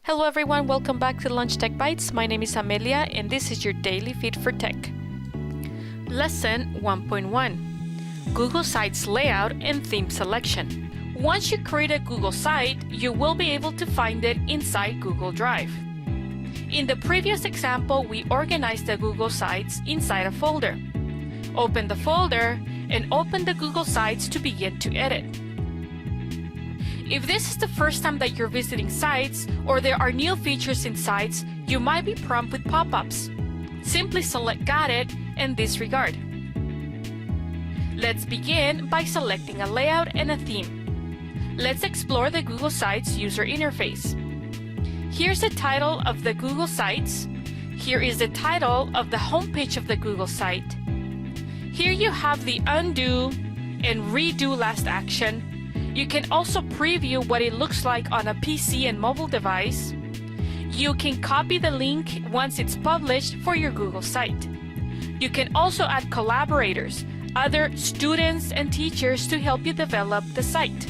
Hello everyone, welcome back to Lunch Tech Bites. My name is Amelia and this is your daily feed for tech. Lesson 1.1 Google Sites Layout and Theme Selection. Once you create a Google site, you will be able to find it inside Google Drive. In the previous example, we organized the Google Sites inside a folder. Open the folder and open the Google Sites to begin to edit. If this is the first time that you're visiting sites or there are new features in sites, you might be prompted with pop-ups. Simply select Got It and disregard. Let's begin by selecting a layout and a theme. Let's explore the Google Sites user interface. Here's the title of the Google Sites. Here is the title of the homepage of the Google site. Here you have the undo and redo last action. You can also preview what it looks like on a PC and mobile device. You can copy the link once it's published for your Google site. You can also add collaborators, other students and teachers to help you develop the site.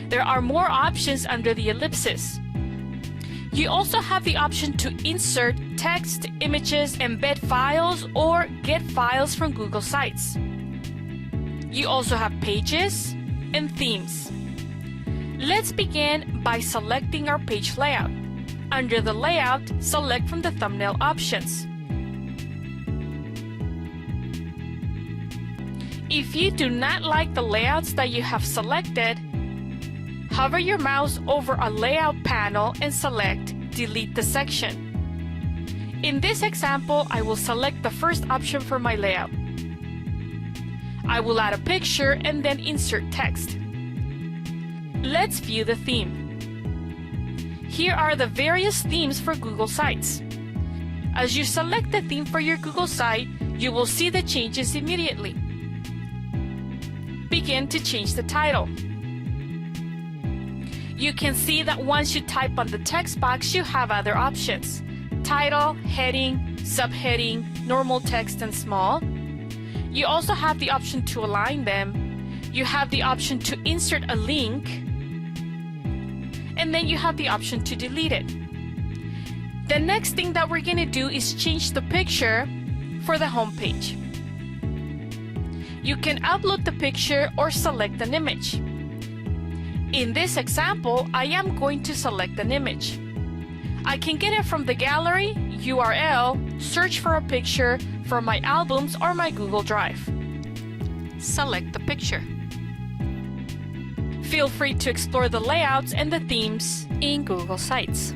There are more options under the ellipsis. You also have the option to insert text, images, embed files, or get files from Google Sites. You also have pages and themes. Let's begin by selecting our page layout. Under the layout, select from the thumbnail options. If you do not like the layouts that you have selected, hover your mouse over a layout panel and select Delete the section. In this example, I will select the first option for my layout. I will add a picture and then insert text. Let's view the theme. Here are the various themes for Google Sites. As you select the theme for your Google site, you will see the changes immediately. Begin to change the title. You can see that once you type on the text box, you have other options: title, heading, subheading, normal text, and small. You also have the option to align them. You have the option to insert a link, and then you have the option to delete it. The next thing that we're going to do is change the picture for the home page. You can upload the picture or select an image. In this example, I am going to select an image. I can get it from the gallery, URL, search for a picture from my albums or my Google Drive. Select the picture. Feel free to explore the layouts and the themes in Google Sites.